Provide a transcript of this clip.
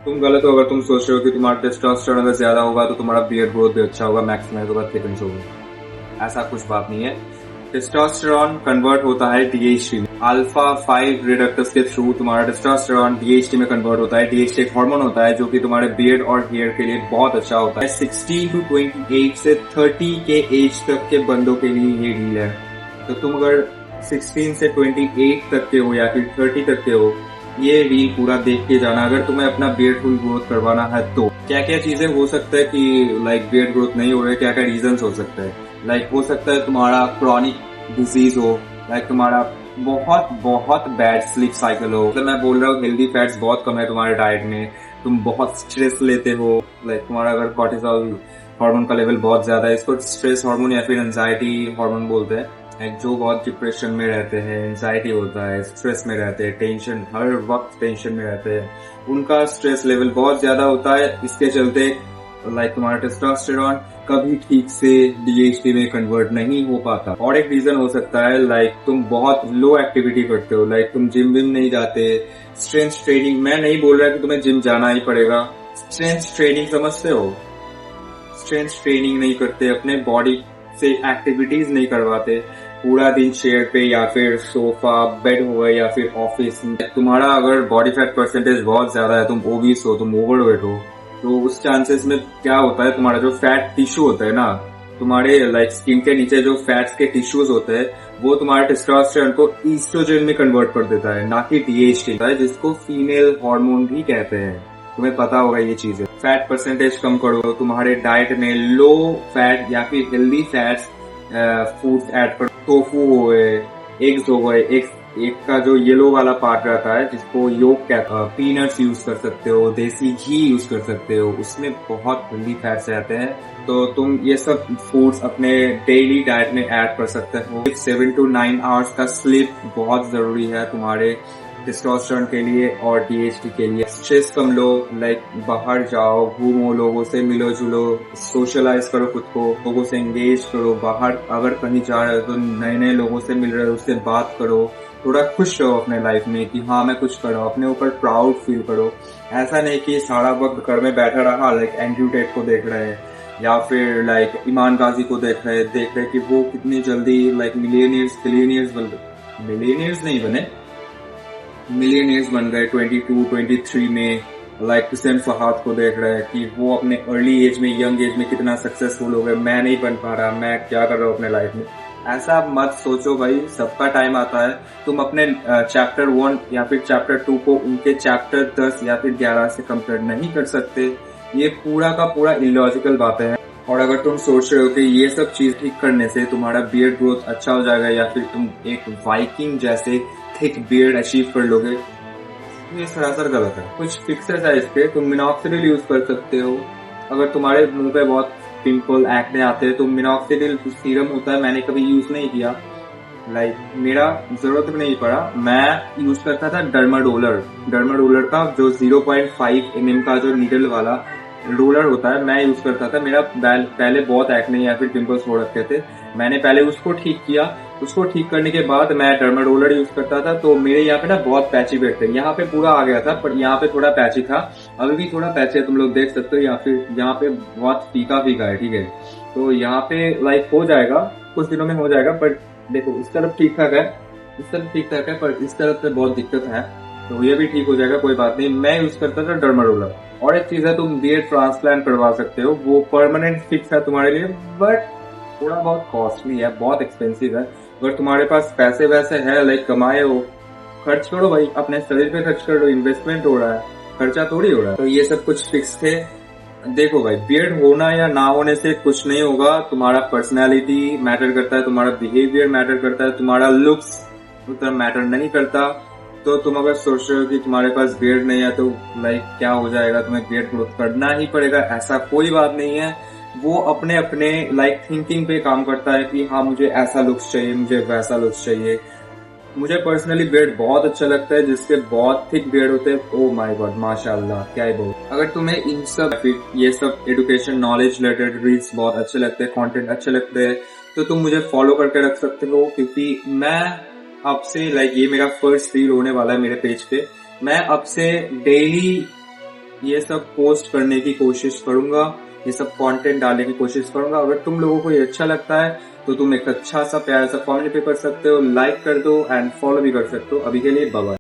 तुम गलत हो अगर तुम सोच रहे हो कि तुम्हारा टेस्टोस्टेरोन अगर ज्यादा होगा तो तुम्हारा बियर्ड ग्रोथ भी अच्छा होगा, मैक्सिमाइज होगा, थिकनेस होगा। ऐसा कुछ बात नहीं है। टेस्टोस्टेरोन कन्वर्ट होता है डीएचटी में। अल्फा 5 रिडक्टस के थ्रू तुम्हारा टेस्टोस्टेरोन डीएचटी में कन्वर्ट होता है। डीएचटी एक हार्मोन होता है जो कि तुम्हारे बियर्ड और हेयर के लिए बहुत अच्छा होता है। 16 to 28 से 30 के एज तक के बंदों के लिए ये डील है। तो तुम अगर 16 से 28 तक के हो या फिर 30 तक के हो, ये रील पूरा देख के जाना अगर तुम्हें अपना बियर्ड फुल ग्रोथ करवाना है तो। क्या क्या चीजें हो सकता है कि लाइक बियर्ड ग्रोथ नहीं हो रहा है, क्या क्या रीजंस हो सकता है। लाइक हो सकता है तुम्हारा क्रॉनिक डिजीज हो, लाइक तुम्हारा बहुत बहुत बैड स्लीप साइकिल हो। मतलब मैं बोल रहा हूँ हेल्दी फैट्स बहुत कम है तुम्हारे डाइट में, तुम बहुत स्ट्रेस लेते हो, लाइक तुम्हारा अगर कॉर्टिसोल हार्मोन का लेवल बहुत ज्यादा है, इसको स्ट्रेस हार्मोन या फिर एंजाइटी हार्मोन बोलते हैं। जो बहुत डिप्रेशन में रहते हैं, एंजाइटी होता है, स्ट्रेस में रहते हैं, टेंशन, हर वक्त टेंशन में रहते हैं, उनका स्ट्रेस लेवल बहुत ज्यादा होता है। इसके चलते लाइक तुम्हारा टेस्टोस्टेरोन कभी ठीक से डीएचटी में कन्वर्ट नहीं हो पाता। और एक रीजन हो सकता है लाइक तुम बहुत लो एक्टिविटी करते हो, लाइक तुम जिम विम नहीं जाते। स्ट्रेंथ ट्रेनिंग, मैं नहीं बोल रहा कि तुम्हें जिम जाना ही पड़ेगा, स्ट्रेंथ ट्रेनिंग समझते हो, स्ट्रेंथ ट्रेनिंग नहीं करते, अपने बॉडी से एक्टिविटीज नहीं करवाते, पूरा दिन चेयर पे या फिर सोफा बेड हो गए या फिर ऑफिस। तुम्हारा अगर बॉडी फैट परसेंटेज बहुत ज्यादा है, तुम ओबीस हो, तुम ओवरवेट हो, तो उस चांसेस में क्या होता है, तुम्हारा जो फैट टिश्यू होता है ना, तुम्हारे लाइक स्किन के नीचे जो फैट्स के टिश्यूज होते हैं, वो तुम्हारे टेस्टोस्टेरोन को ईस्ट्रोजन में कन्वर्ट कर देता है, ना कि डीएचटी, जिसको फीमेल हार्मोन भी कहते हैं। तुम्हें पता होगा ये चीजें। फैट परसेंटेज कम करो, तुम्हारे डाइट में लो फैट या फिर हेल्दी फैट्स फूड्स ऐड करो। टोफू हो गए, एग्स हो गए, एक का जो येलो वाला पार्ट रहता है जिसको योग कहते हैं, पीनट्स यूज कर सकते हो, देसी घी यूज कर सकते हो, उसमें बहुत हेल्दी फैट्स रहते हैं। तो तुम ये सब फूड्स अपने डेली डाइट में ऐड कर सकते हो। 7 to 9 आवर्स का स्लीप बहुत जरूरी है तुम्हारे टेस्टोस्टेरोन के लिए और डीएचटी के लिए। स्ट्रेस कम लो, लाइक बाहर जाओ, घूमो, लोगों से मिलो जुलो, सोशलाइज करो खुद को, लोगों से एंगेज करो। बाहर अगर कहीं जा रहे हो तो नए नए लोगों से मिल रहे हो, उससे बात करो, थोड़ा खुश रहो अपने लाइफ में कि हाँ मैं कुछ कर रहा हूँ, अपने ऊपर प्राउड फील करो। ऐसा नहीं कि सारा वक्त घर में बैठा रहा, लाइक एंड्रयू टेट को देख रहे हैं या फिर लाइक ईमान गाजी को देख रहे कि वो कितनी जल्दी लाइक मिलियनियर्स नहीं बने, मिलियनियर्स बन गए 22, 23 में। लाइक हुसैन फहाद को देख रहे हैं कि वो अपने अर्ली एज में, यंग एज में कितना सक्सेसफुल हो गए, मैं नहीं बन पा रहा, मैं क्या कर रहा हूँ अपने लाइफ में। ऐसा मत सोचो भाई, सबका टाइम आता है। तुम अपने चैप्टर 1 या फिर चैप्टर 2 को उनके चैप्टर 10 या फिर 11 से कंपेयर नहीं कर सकते। ये पूरा का पूरा इलॉजिकल बातें हैं। और अगर तुम सोच रहे हो कि ये सब चीज ठीक करने से तुम्हारा बियर्ड ग्रोथ अच्छा हो जाएगा या फिर तुम एक वाइकिंग जैसे थिक बियर्ड अचीव कर लोगे, ये सरासर गलत है। कुछ फिक्सेस है इसके, तुम मिनॉक्सिडिल यूज कर सकते हो। अगर तुम्हारे मुंह पे बहुत पिंपल एक्ने आते हैं तो मिनॉक्सिडिल सीरम होता है, मैंने कभी यूज नहीं किया, लाइक मेरा जरूरत भी नहीं पड़ा। मैं यूज करता था डर्माडोलर का जो 0.5 mm का जो नीडल वाला रोलर होता है, मैं यूज करता था। मेरा पहले बहुत एक्ने या फिर पिंपल्स हो रखे थे, मैंने पहले उसको ठीक किया। उसको ठीक करने के बाद मैं डर्माडोलर यूज करता था, तो मेरे यहाँ पे ना बहुत पैची बैठ थे, यहाँ पे पूरा आ गया था पर यहाँ पे थोड़ा पैची था, अभी भी थोड़ा पैची है, तुम लोग देख सकते हो। या फिर यहाँ पे बहुत फीका है, ठीक है, तो यहाँ पे लाइक हो जाएगा, कुछ दिनों में हो जाएगा। बट देखो इस तरफ ठीक ठाक है, इस तरफ ठीक ठाक है, पर इस तरफ से बहुत दिक्कत है, तो ये भी ठीक हो जाएगा, कोई बात नहीं। मैं यूज करता था डर्माडोलर। और एक चीज है, तुम बियर्ड ट्रांसप्लांट करवा सकते हो, वो परमानेंट फिक्स है तुम्हारे लिए, बट थोड़ा बहुत कॉस्टली है, बहुत एक्सपेंसिव है। अगर तुम्हारे पास पैसे वैसे है, लाइक कमाए हो, खर्च करो भाई, अपने शरीर पे खर्च करो, इन्वेस्टमेंट हो रहा है, खर्चा थोड़ी हो रहा है। तो ये सब कुछ फिक्स थे। देखो भाई, बियर्ड होना या ना होने से कुछ नहीं होगा, तुम्हारा पर्सनैलिटी मैटर करता है, तुम्हारा बिहेवियर मैटर करता है, तुम्हारा लुक्स उतना मैटर नहीं करता। तो तुम अगर सोच रहे हो कि तुम्हारे पास बियर्ड नहीं है तो लाइक क्या हो जाएगा, तुम्हें बियर्ड ग्रोथ करना ही पड़ेगा, ऐसा कोई बात नहीं है। वो अपने अपने लाइक थिंकिंग पे काम करता है कि हाँ मुझे ऐसा लुक्स चाहिए, मुझे वैसा लुक्स चाहिए। मुझे पर्सनली बियर्ड बहुत अच्छा लगता है, जिसके बहुत थिक बियर्ड होते हैं, ओ माय गॉड माशाल्लाह, क्या ही बोल। अगर तुम्हें इन सब ये सब एजुकेशन नॉलेज रिलेटेड रील्स बहुत अच्छे लगते हैं, कंटेंट अच्छे लगते हैं, तो तुम मुझे फॉलो करके रख सकते हो, क्योंकि मैं आपसे लाइक ये मेरा फर्स्ट रील होने वाला है मेरे पेज पे। मैं आपसे डेली ये सब पोस्ट करने की कोशिश करूंगा, ये सब कंटेंट डालने की कोशिश करूंगा। अगर तुम लोगों को ये अच्छा लगता है तो तुम एक अच्छा सा प्यारा सा कमेंट भी कर सकते हो, लाइक कर दो एंड फॉलो भी कर सकते हो। अभी के लिए बाय बाय।